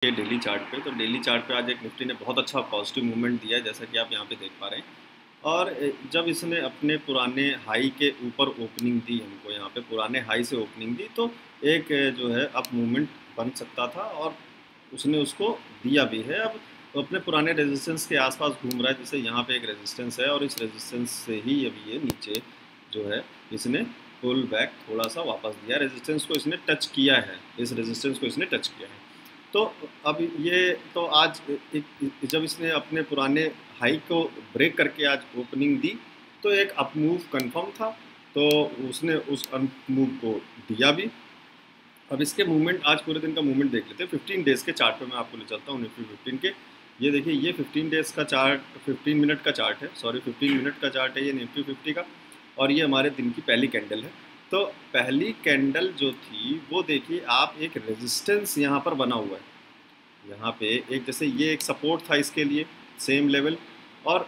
ये daily chart पे तो डेली चार्ट पे आज एक निफ्टी ने बहुत अच्छा पॉजिटिव मूवमेंट दिया है, जैसा कि आप यहाँ पे देख पा रहे हैं। और जब इसने अपने पुराने हाई के ऊपर ओपनिंग दी, हमको यहाँ पे पुराने हाई से ओपनिंग दी, तो एक जो है अप मूवमेंट बन सकता था और उसने उसको दिया भी है। अब तो अपने पुराने रेजिस्टेंस के आसपास घूम रहा है, जैसे यहाँ पे एक रेजिस्टेंस है और इस रेजिस्टेंस से ही अभी ये नीचे जो है इसने पुल बैक थोड़ा सा वापस दिया, रेजिस्टेंस को इसने टच किया है, इस रेजिस्टेंस को इसने टच किया है। तो अब ये तो आज जब इसने अपने पुराने हाई को ब्रेक करके आज ओपनिंग दी, तो एक अप मूव कन्फर्म था, तो उसने उस अप मूव को दिया भी। अब इसके मूवमेंट, आज पूरे दिन का मूवमेंट देख लेते हैं। 15 डेज़ के चार्ट पे मैं आपको ले चलता हूँ, निफ्टी 15 के। ये देखिए, ये 15 डेज़ का चार्ट, 15 मिनट का चार्ट है, सॉरी 15 मिनट का चार्ट है ये निफ्टी 50 का, और ये हमारे दिन की पहली कैंडल है। तो पहली कैंडल जो थी वो देखिए आप, एक रेजिस्टेंस यहाँ पर बना हुआ है, यहाँ पे एक, जैसे ये एक सपोर्ट था इसके लिए, सेम लेवल, और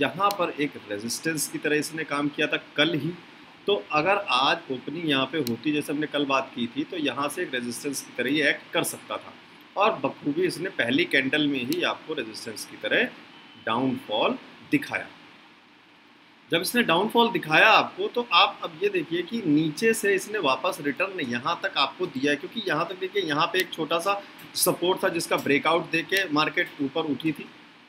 यहाँ पर एक रेजिस्टेंस की तरह इसने काम किया था कल ही। तो अगर आज ओपनिंग यहाँ पे होती, जैसे हमने कल बात की थी, तो यहाँ से एक रेजिस्टेंस की तरह ही एक्ट कर सकता था, और बखूबी इसने पहली कैंडल में ही आपको रेजिस्टेंस की तरह डाउनफॉल दिखाया। जब इसने डाउनफॉल दिखाया आपको, तो आप अब ये देखिए कि नीचे से इसने वापस रिटर्न यहाँ तक आपको दिया है, क्योंकि यहाँ तक देखिए, यहाँ पे एक छोटा सा सपोर्ट था जिसका ब्रेकआउट देके मार्केट ऊपर उठी थी,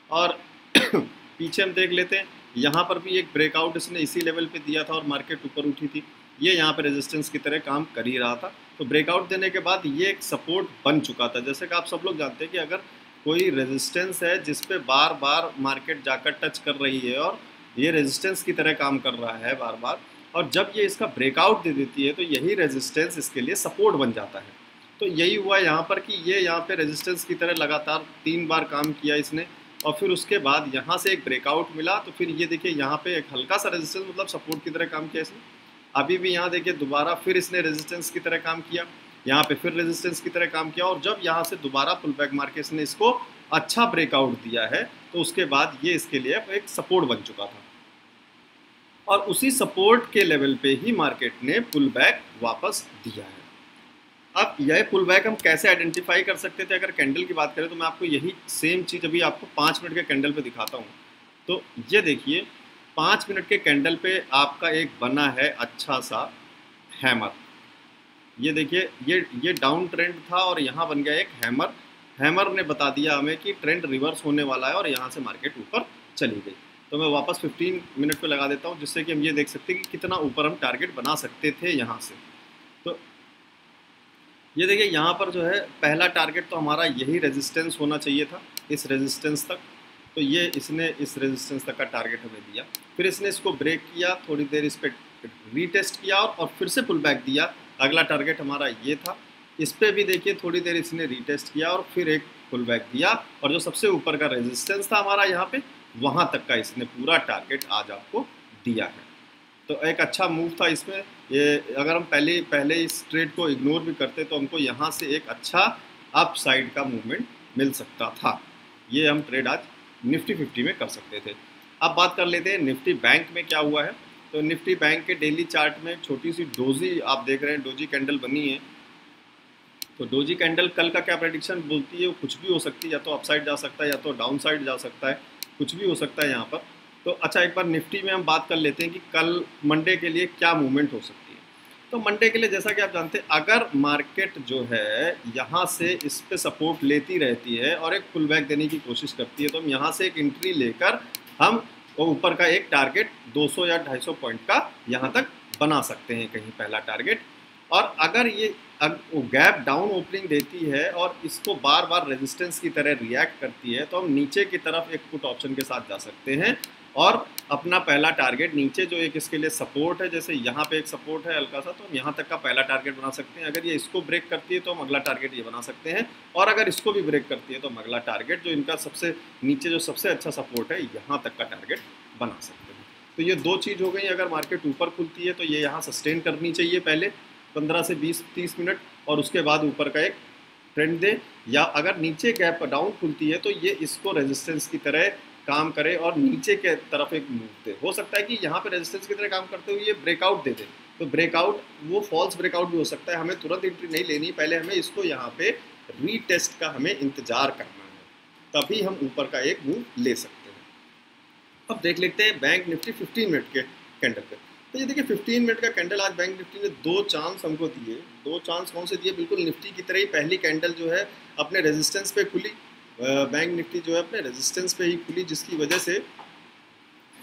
और पीछे हम देख लेते हैं, यहाँ पर भी एक ब्रेकआउट इसने इसी लेवल पे दिया था और मार्केट ऊपर उठी थी। ये यहाँ पे रेजिस्टेंस की तरह काम कर ही रहा था, तो ब्रेकआउट देने के बाद ये एक सपोर्ट बन चुका था। जैसे कि आप सब लोग जानते हैं कि अगर कोई रेजिस्टेंस है जिस पे बार बार मार्केट जाकर टच कर रही है और ये रेजिस्टेंस की तरह काम कर रहा है बार बार, और जब ये इसका ब्रेकआउट दे देती है तो यही रेजिस्टेंस इसके लिए सपोर्ट बन जाता है। तो यही हुआ यहाँ पर कि ये यहाँ पे रेजिस्टेंस की तरह लगातार 3 बार काम किया इसने, और फिर उसके बाद यहाँ से एक ब्रेकआउट मिला, तो फिर ये देखिए यहाँ पे एक हल्का सा रेजिस्टेंस, मतलब सपोर्ट की तरह काम किया इसने। अभी भी यहाँ देखिए दोबारा फिर इसने रेजिस्टेंस की तरह काम किया, यहाँ पे फिर रेजिस्टेंस की तरह काम किया, और जब यहाँ से दोबारा पुल बैक मार के इसने इसको अच्छा ब्रेकआउट दिया है, तो उसके बाद ये इसके लिए एक सपोर्ट बन चुका था, और उसी सपोर्ट के लेवल पे ही मार्केट ने पुल बैक वापस दिया है। अब यह पुल बैक हम कैसे आइडेंटिफाई कर सकते थे? अगर कैंडल की बात करें तो मैं आपको यही सेम चीज़ अभी आपको 5 मिनट के कैंडल पे दिखाता हूँ। तो ये देखिए, 5 मिनट के कैंडल पे आपका एक बना है अच्छा सा हैमर। ये देखिए, ये डाउन ट्रेंड था और यहाँ बन गया एक हैमर। हैमर ने बता दिया हमें कि ट्रेंड रिवर्स होने वाला है, और यहाँ से मार्केट ऊपर चली गई। तो मैं वापस 15 मिनट पे लगा देता हूँ, जिससे कि हम ये देख सकते हैं कि कितना ऊपर हम टारगेट बना सकते थे यहाँ से। तो ये देखिए, यहाँ पर जो है पहला टारगेट तो हमारा यही रेजिस्टेंस होना चाहिए था, इस रेजिस्टेंस तक। तो ये इसने इस रेजिस्टेंस तक का टारगेट हमें दिया, फिर इसने इसको ब्रेक किया, थोड़ी देर इस पर रीटेस्ट किया और फिर से पुल बैक दिया। अगला टारगेट हमारा ये था, इस पर भी देखिए थोड़ी देर इसने रीटेस्ट किया और फिर एक पुल बैक दिया, और जो सबसे ऊपर का रेजिस्टेंस था हमारा यहाँ पे, वहाँ तक का इसने पूरा टारगेट आज आपको दिया है। तो एक अच्छा मूव था इसमें। ये अगर हम पहले इस ट्रेड को इग्नोर भी करते तो हमको यहाँ से एक अच्छा अप साइड का मूवमेंट मिल सकता था। ये हम ट्रेड आज निफ्टी 50 में कर सकते थे। अब बात कर लेते हैं निफ्टी बैंक में क्या हुआ है। तो निफ्टी बैंक के डेली चार्ट में छोटी सी डोजी आप देख रहे हैं, डोजी कैंडल बनी है। तो डोजी कैंडल कल का क्या प्रेडिक्शन बोलती है? वो कुछ भी हो सकती है, या तो अपसाइड जा सकता है या तो डाउन साइड जा सकता है, कुछ भी हो सकता है यहाँ पर। तो अच्छा, एक बार निफ्टी में हम बात कर लेते हैं कि कल मंडे के लिए क्या मूवमेंट हो सकती है। तो मंडे के लिए जैसा कि आप जानते हैं, अगर मार्केट जो है यहाँ से इस पे सपोर्ट लेती रहती है और एक पुल बैक देने की कोशिश करती है, तो हम यहाँ से एक एंट्री लेकर हम ऊपर का एक टारगेट 200 या 250 पॉइंट का यहाँ तक बना सकते हैं, कहीं पहला टारगेट। और अगर ये गैप डाउन ओपनिंग देती है और इसको बार बार रेजिस्टेंस की तरह रिएक्ट करती है, तो हम नीचे की तरफ एक पुट ऑप्शन के साथ जा सकते हैं और अपना पहला टारगेट नीचे जो एक इसके लिए सपोर्ट है, जैसे यहाँ पे एक सपोर्ट है हल्का सा, तो हम यहाँ तक का पहला टारगेट बना सकते हैं। अगर ये इसको ब्रेक करती है तो हम अगला टारगेट ये बना सकते हैं, और अगर इसको भी ब्रेक करती है तो हम अगला टारगेट, जो इनका सबसे नीचे जो सबसे अच्छा सपोर्ट है, यहाँ तक का टारगेट बना सकते हैं। तो ये दो चीज़ हो गई। अगर मार्केट ऊपर खुलती है तो ये यहाँ सस्टेन करनी चाहिए पहले 15 से 20-30 मिनट, और उसके बाद ऊपर का एक ट्रेंड दे, या अगर नीचे गैप डाउन खुलती है तो ये इसको रेजिस्टेंस की तरह काम करे और नीचे के तरफ एक मूव दे। हो सकता है कि यहाँ पे रेजिस्टेंस की तरह काम करते हुए ये ब्रेकआउट दे दे, तो ब्रेकआउट वो फॉल्स ब्रेकआउट भी हो सकता है। हमें तुरंत एंट्री नहीं लेनी, पहले हमें इसको यहाँ पे रीटेस्ट का हमें इंतज़ार करना है, तभी हम ऊपर का एक मूव ले सकते हैं। अब देख लेते हैं बैंक निफ्टी 15 मिनट के कैंडल पे। तो ये देखिए 15 मिनट का कैंडल आज बैंक निफ्टी ने 2 चांस हमको दिए। 2 चांस कौन से दिए? बिल्कुल निफ्टी की तरह ही पहली कैंडल जो है अपने रेजिस्टेंस पे खुली। बैंक निफ्टी जो है अपने रेजिस्टेंस पे ही खुली, जिसकी वजह से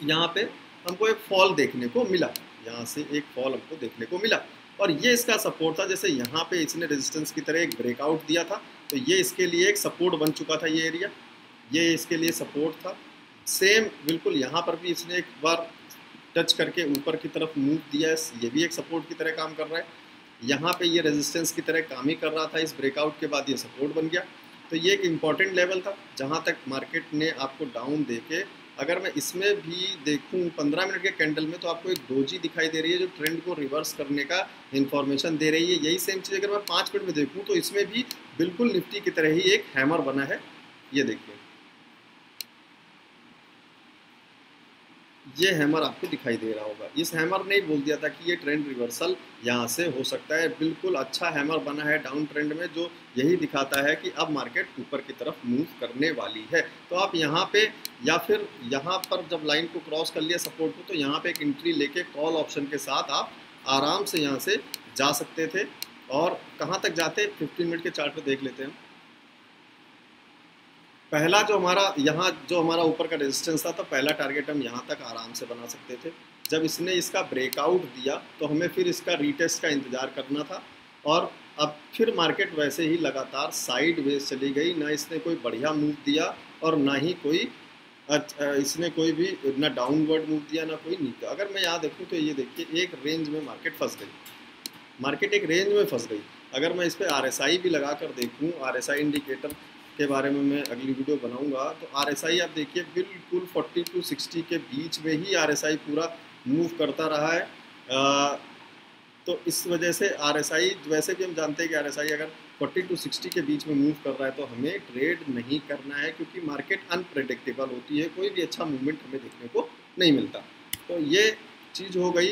यहाँ पे हमको एक फॉल देखने को मिला। यहाँ से एक फॉल हमको देखने को मिला और ये इसका सपोर्ट था। जैसे यहाँ पे इसने रेजिस्टेंस की तरह एक ब्रेकआउट दिया था, तो ये इसके लिए एक सपोर्ट बन चुका था। ये एरिया ये इसके लिए सपोर्ट था। सेम बिल्कुल यहाँ पर भी इसने एक बार टच करके ऊपर की तरफ मूव दिया है, ये भी एक सपोर्ट की तरह काम कर रहा है। यहाँ पे ये रेजिस्टेंस की तरह काम ही कर रहा था। इस ब्रेकआउट के बाद ये सपोर्ट बन गया। तो ये एक इम्पॉर्टेंट लेवल था जहाँ तक मार्केट ने आपको डाउन देके, अगर मैं इसमें भी देखूं 15 मिनट के कैंडल में, तो आपको एक डोजी दिखाई दे रही है जो ट्रेंड को रिवर्स करने का इन्फॉर्मेशन दे रही है। यही सेम चीज़ अगर मैं 5 मिनट में देखूं तो इसमें भी बिल्कुल निफ्टी की तरह ही एक हैमर बना है। ये देखिए, ये हैमर आपको दिखाई दे रहा होगा। इस हैमर ने बोल दिया था कि ये ट्रेंड रिवर्सल यहाँ से हो सकता है। बिल्कुल अच्छा हैमर बना है डाउन ट्रेंड में, जो यही दिखाता है कि अब मार्केट ऊपर की तरफ मूव करने वाली है। तो आप यहाँ पे या फिर यहाँ पर जब लाइन को क्रॉस कर लिया सपोर्ट को, तो यहाँ पे एक एंट्री लेके कॉल ऑप्शन के साथ आप आराम से यहाँ से जा सकते थे। और कहाँ तक जाते 15 मिनट के चार्ट पर देख लेते हैं। पहला जो हमारा ऊपर का रेजिस्टेंस था, तो पहला टारगेट हम यहाँ तक आराम से बना सकते थे। जब इसने इसका ब्रेकआउट दिया तो हमें फिर इसका रीटेस्ट का इंतज़ार करना था। और अब फिर मार्केट वैसे ही लगातार साइड वेज चली गई। ना इसने कोई बढ़िया मूव दिया और ना ही कोई इसने कोई भी ना डाउनवर्ड मूव दिया ना कोई नीचे। अगर मैं यहाँ देखूँ तो ये देखिए एक रेंज में मार्केट फंस गई। मार्केट एक रेंज में फंस गई। अगर मैं इस पर RSI भी लगा कर देखूँ, RSI इंडिकेटर के बारे में मैं अगली वीडियो बनाऊंगा, तो RSI आप देखिए बिल्कुल 40 to 60 के बीच में ही RSI पूरा मूव करता रहा है। तो इस वजह से RSI, वैसे भी हम जानते हैं कि RSI अगर 40 to 60 के बीच में मूव कर रहा है तो हमें ट्रेड नहीं करना है, क्योंकि मार्केट अनप्रेडिक्टेबल होती है। कोई भी अच्छा मूवमेंट हमें देखने को नहीं मिलता। तो ये चीज़ हो गई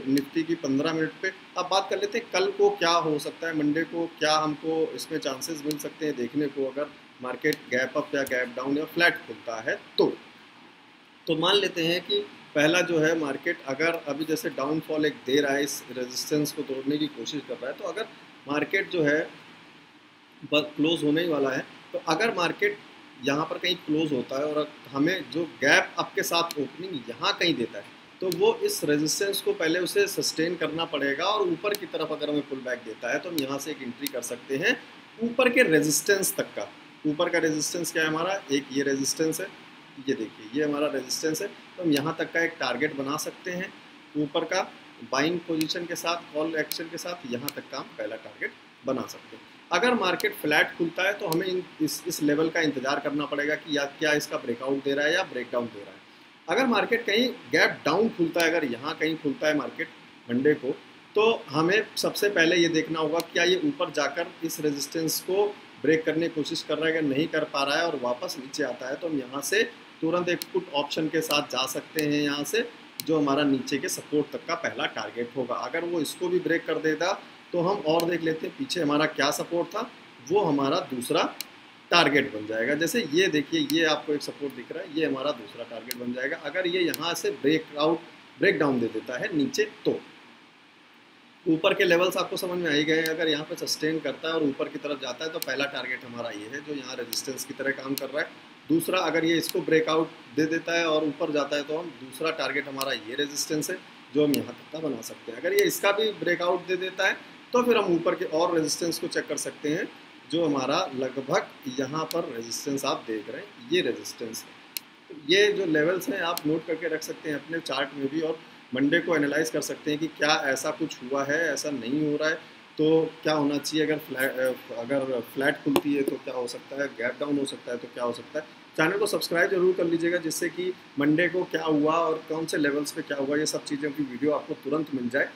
निफ्टी की 15 मिनट पे। अब बात कर लेते हैं कल को क्या हो सकता है, मंडे को क्या हमको इसमें चांसेस मिल सकते हैं देखने को, अगर मार्केट गैप अप या गैप डाउन या फ्लैट खुलता है तो मान लेते हैं कि पहला जो है मार्केट अगर अभी जैसे डाउनफॉल एक दे रहा है, इस रेजिस्टेंस को तोड़ने की कोशिश कर रहा है, तो अगर मार्केट जो है क्लोज होने ही वाला है, तो अगर मार्केट यहाँ पर कहीं क्लोज होता है और हमें जो गैप अप के साथ ओपनिंग यहाँ कहीं देता है, तो वो इस रेजिस्टेंस को पहले उसे सस्टेन करना पड़ेगा और ऊपर की तरफ अगर हमें पुल बैक देता है तो हम यहाँ से एक एंट्री कर सकते हैं ऊपर के रेजिस्टेंस तक का। ऊपर का रेजिस्टेंस क्या है हमारा? एक ये रेजिस्टेंस है, ये देखिए ये हमारा रेजिस्टेंस है। तो हम यहाँ तक का एक टारगेट बना सकते हैं ऊपर का, बाइंग पोजीशन के साथ, कॉल एक्शन के साथ यहाँ तक का हम पहला टारगेट बना सकते हैं। अगर मार्केट फ्लैट खुलता है तो हमें इस लेवल का इंतजार करना पड़ेगा कि या क्या इसका ब्रेकआउट दे रहा है या ब्रेकडाउन दे रहा है। अगर मार्केट कहीं गैप डाउन खुलता है, अगर यहाँ कहीं खुलता है मार्केट मंडे को, तो हमें सबसे पहले ये देखना होगा क्या ये ऊपर जाकर इस रेजिस्टेंस को ब्रेक करने की कोशिश कर रहा है। अगर नहीं कर पा रहा है और वापस नीचे आता है तो हम यहाँ से तुरंत एक पुट ऑप्शन के साथ जा सकते हैं यहाँ से, जो हमारा नीचे के सपोर्ट तक का पहला टारगेट होगा। अगर वो इसको भी ब्रेक कर देगा तो हम और देख लेते हैं पीछे हमारा क्या सपोर्ट था, वो हमारा दूसरा टारगेट बन जाएगा। जैसे ये देखिए ये आपको एक सपोर्ट दिख रहा है, ये हमारा दूसरा टारगेट बन जाएगा। अगर ये यहाँ से ब्रेक डाउन दे देता है नीचे, तो ऊपर के लेवल्स आपको समझ में आ ही गए। अगर यहाँ पे सस्टेन करता है और ऊपर की तरफ जाता है तो पहला टारगेट हमारा ये है जो यहाँ रेजिस्टेंस की तरह काम कर रहा है। दूसरा, अगर ये इसको ब्रेकआउट दे देता है और ऊपर जाता है तो हम दूसरा टारगेट हमारा ये रेजिस्टेंस है जो हम यहाँ तक का बना सकते हैं। अगर ये इसका भी ब्रेकआउट दे देता है तो फिर हम ऊपर के और रेजिस्टेंस को चेक कर सकते हैं, जो हमारा लगभग यहाँ पर रेजिस्टेंस आप देख रहे हैं, ये रेजिस्टेंस है। ये जो लेवल्स हैं आप नोट करके रख सकते हैं अपने चार्ट में भी, और मंडे को एनालाइज कर सकते हैं कि क्या ऐसा कुछ हुआ है, ऐसा नहीं हो रहा है तो क्या होना चाहिए। अगर फ्लैट खुलती है तो क्या हो सकता है, गैप डाउन हो सकता है तो क्या हो सकता है। चैनल को सब्सक्राइब जरूर कर लीजिएगा जिससे कि मंडे को क्या हुआ और कौन से लेवल्स पे क्या हुआ, ये सब चीज़ों की वीडियो आपको तुरंत मिल जाए।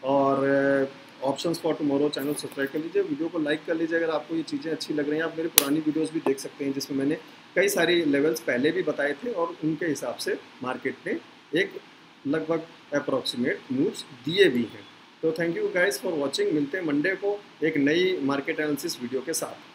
और options for tomorrow channel subscribe कर लीजिए, वीडियो को लाइक कर लीजिए अगर आपको ये चीज़ें अच्छी लग रही हैं। आप मेरी पुरानी वीडियोस भी देख सकते हैं जिसमें मैंने कई सारी लेवल्स पहले भी बताए थे और उनके हिसाब से मार्केट ने एक लगभग अप्रॉक्सीमेट मूव्स दिए भी हैं। तो thank you guys for watching. मिलते हैं मंडे को एक नई मार्केट एनालिसिस वीडियो के साथ।